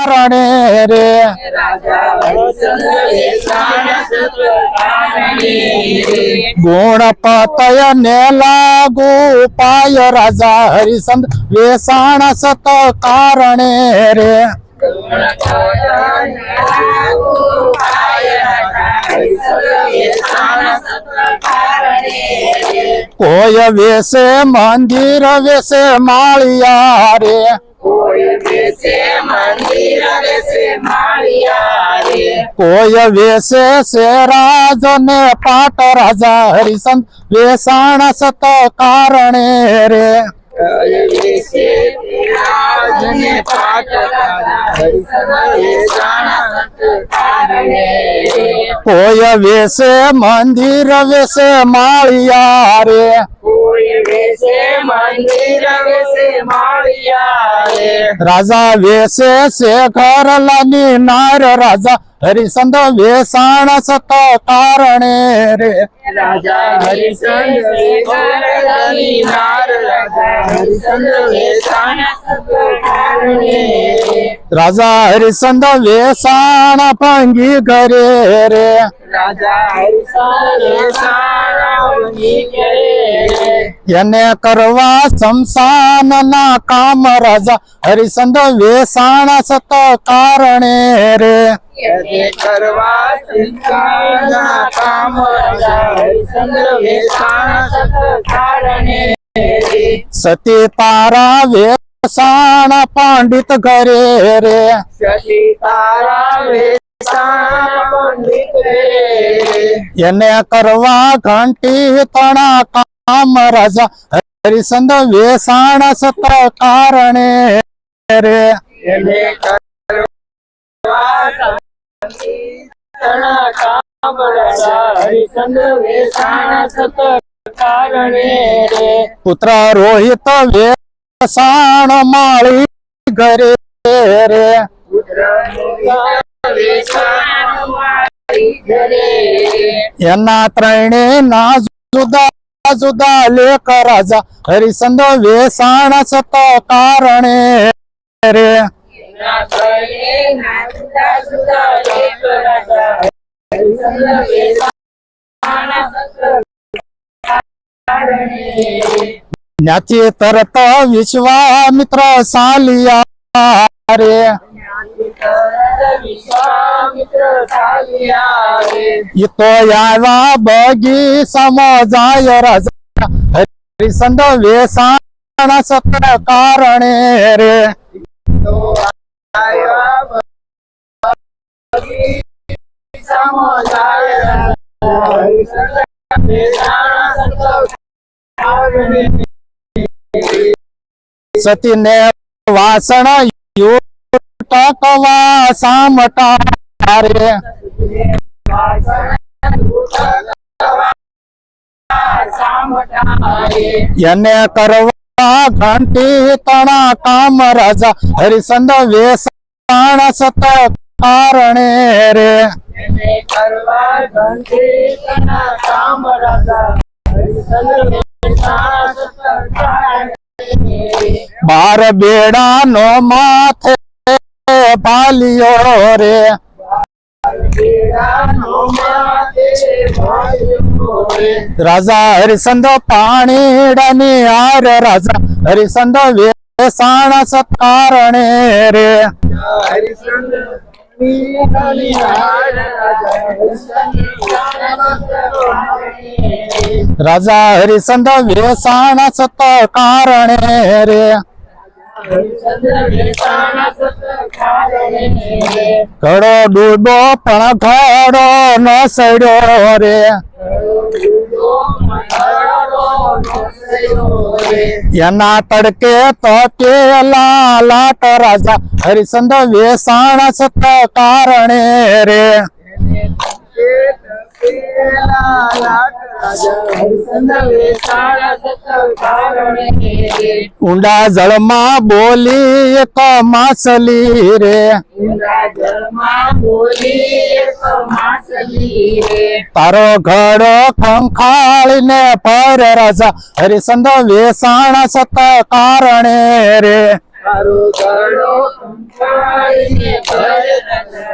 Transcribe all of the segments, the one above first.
કારણે રે ગુણપતય ને લાગુ પાય રાજા હરિચંદ્ર વેસાણ સત કારણે રે કોઈ વેસે મંદિર વેસે માળિયા રે કોઈ વેસે છે રાજ ને પાટ રાજા હરિચંદ્ર વેસાણ સત કારણે રે કોઈ વેસે મંદિર વેસે માળિયા રે રાજા વેસે છે ઘર લાની નાર રાજા હરિચંદ્ર વેસાણ સત કારણે રે રાજા હરિચંદ્ર વેસાણ ભંગી ઘરે રે એને કરવા શમશાન ના કામ રાજા હરિચંદ્ર વેસાણ સત કારણે રે સતી તારા વેસાણ પંડિત ઘરે રે એને કરવા ઘંટી તણા કામ રાજા હરિચંદ્ર વેસાણ સત કારણે રે પુત્ર રોહિત વેસાણ માળી ઘરે રે એના ત્રણે ના જુદા જુદા લેખ રાજા હરિચંદ્ર વેસાણ સત કારણે રે જ્ઞાતિ તરત વિશ્વામિત્ર સાલિયા રે ઈ તો આવ્યા બગી સમજાય રાજા હરિચંદ્ર વેસાણ સત કારણે રે સતી ને વાસણ ટકવા સામટા રે એને કરવા ઘંટી તણા કામ રાજા હરિચંદ્ર વેસાણ સત કારણે રે બાર બેડા નો માથે પાલિયો રે રાજા હરિચંદ્ર પાણીડાની હાર રાજા હરિચંદ્ર વેસાણ સત કારણે રે રાજા હરિચંદ્ર વેસાણ સત કારણે રે ઘડો ડૂબો પણ ઘડો ન સડ્યો રે એના તડકે તો કેલા લાટ રાજા હરિચંદ્ર વેસાણ સત કારણે રે ઊંડા જળમાં બોલી એક માછલી રે તારો ઘડો ખંખાળીને પર રાજા હરિચંદ્ર વેસાણ સત કારણે રે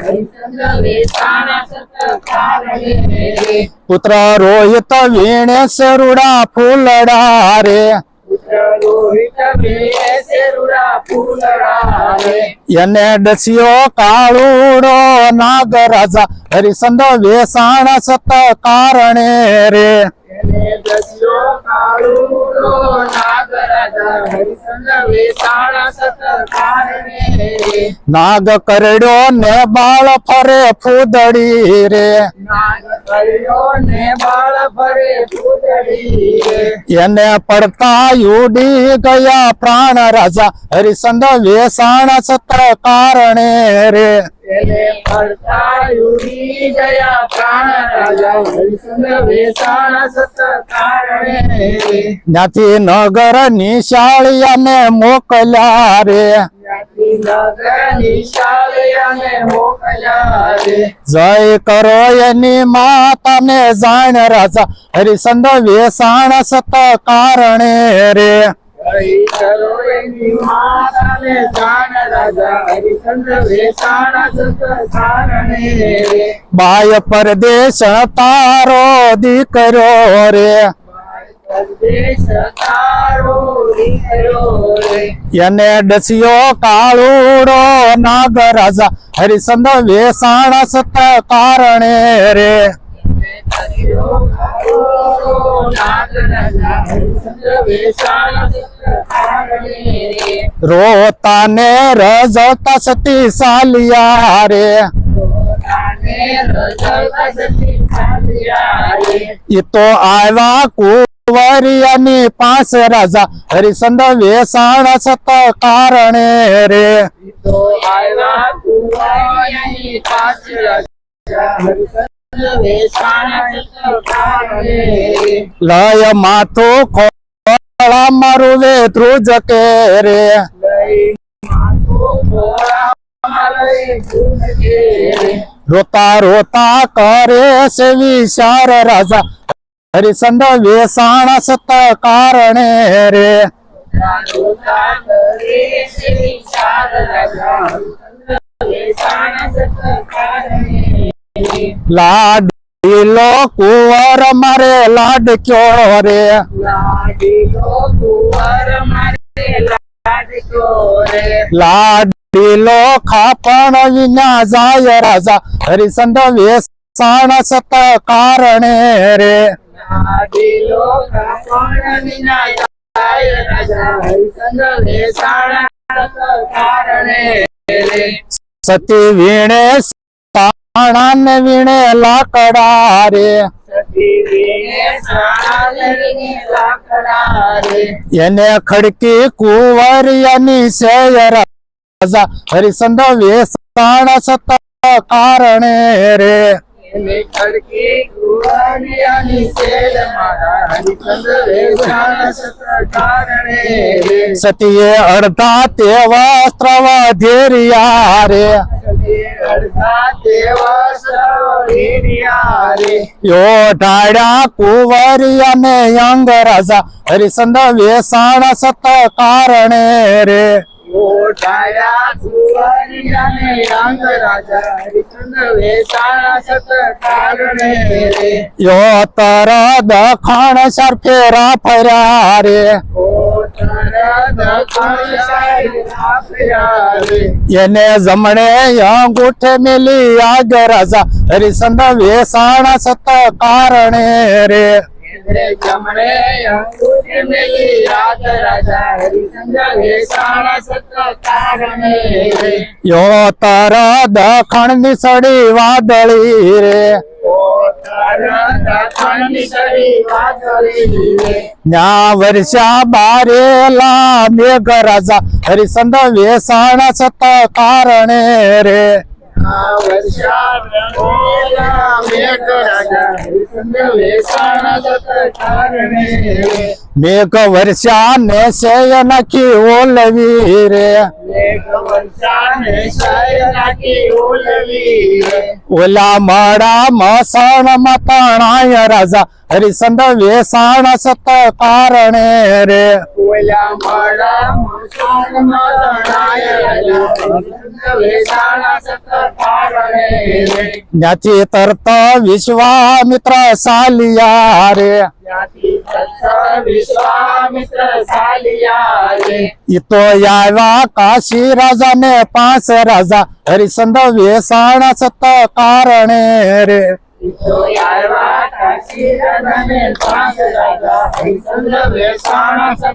હરિચંદ્ર વેસાણા સત્કારણે રે પુત્ર રોહિત વીણે સરુડા ફૂલડા રે પુત્ર રોહિત વીણે સેરુડા ફૂલડા રે એને ડસ્યો કાળુડો નાગરાજા હરિચંદ્ર વેસાણા સત્કારણે રે એને દસ્યો કાળુડો નાગરાજા હરિચંદ્ર વેસાણા સત્કારણે રે નાગ કરડ્યો ને બાળ ફરે ફૂદડી રે નાગ કર્યો ને બાળ ફરે ફૂદડી રે એને પડતા ઉડી ગયા પ્રાણ રાજા હરિચંદ્ર વેસાણા સત્કારણે રે એને પડતા ઉડી ગયા પ્રાણ રાજા હરિચંદ્ર વેસાણા સત્કારણે રે ત્યાંથી નગર નિશાળિયાને મોકલ્યા રે જ્ઞાતિ નગર નિશાળિયાને મોકલ્યા રે જય કરો એની માતાને જાણ રાજા હરિચંદ્ર વેસાણા સત્કારણે રે જય કરો એની માતાને જાણ રાજા હરિચંદ્ર વેસાણા સત્કારણે રે બાય પરદેશ તારો દીકરો રે પરદેશ તારો દીકરો રે એને ડસ્યો કાળુડો નાગરાજા હરિચંદ્ર વેસાણા સત્કારણે રે રોતા ને રજતા સતી સાલિયા રે ઈ તો આવ્યા કુંવરિયાની પાંચ રાજા હરિચંદ્ર વેસાણા સત્કારણે રે લય માથું ખોળા મારું વે ધ્રુજ કે રે રોતા રોતા કરે છે વિચાર રાજા હરિચંદ્ર વેસાણા સત્કારણે રે લાડીલો કુંવર મારે લાડક્યો રે લાડીલો ખાપણ વિના જાય રાજા હરિચંદ્ર વેસાણા સત્કારણે રે સતી વીણે સાણા વીણે લાકડા રે એને ખડકી કુંવરિયાની છે રાજા હરિચંદ્ર વેસાણા સત્કારણે રે સતીએ અડધા તે વસ્ત્ર વધેરિયા રે યો ઢાળ્યા કુંવરિયાને અંગ રાજા હરિચંદ્ર વેસાણા સત્કારણે રે યો તર દખણ સર ફેરા ફર્યા રે એને જમણે અંગૂઠે મેલી આગ રાજા હરિચંદ્ર વેસાણા સત્કારણે રે યો તર દખણ ની સડી વાદળી રે ન્યા વર્ષા બારેલા મેઘ રાજા હરિચંદ્ર વેસાણા સત્કારણે રે મેઘ વર્ષા ને છે નાખી ઓલવી રે ઓલા માડા મસણ મતણાય રાજા હરિચંદ્ર વેસાણા સત્કારણે રે કારણે રે જ્યાંથી તરત વિશ્વામિત્ર સાલિયા રે ત્યાંથી તત્વ વિશ્વામિત્ર ચાલ્યા રે ઈ તો આવ્યા કાશી રાજા ને 5 રાજા હરિચંદ વેસાણ સત કારણે રે તો આવ્યા કાશી રાજાને 5 રાજા હરિચંદ્ર વેસાણ સત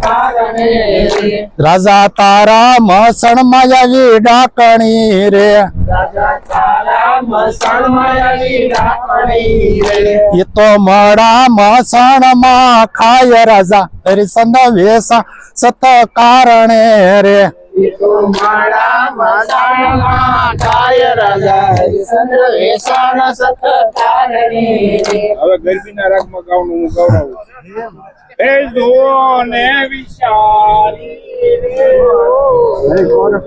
કારણે રે રાજા તારા મસણ માયાવી ડાકણી રે રાજા તારા મસણમાં આવી ડાકણી રે ઈ તો મળા મસણ માં ખાય રાજા હરિચંદ વેસાણ સત કારણે રે ઈ તો મારા મસણમાં કાય રાજા હરિચંદ્ર વેસાણ સત કારણે રે હવે ગરબીના રાગમાં ગાવાનું હું ગૌરવ એ જો ને વિચારી રે કોને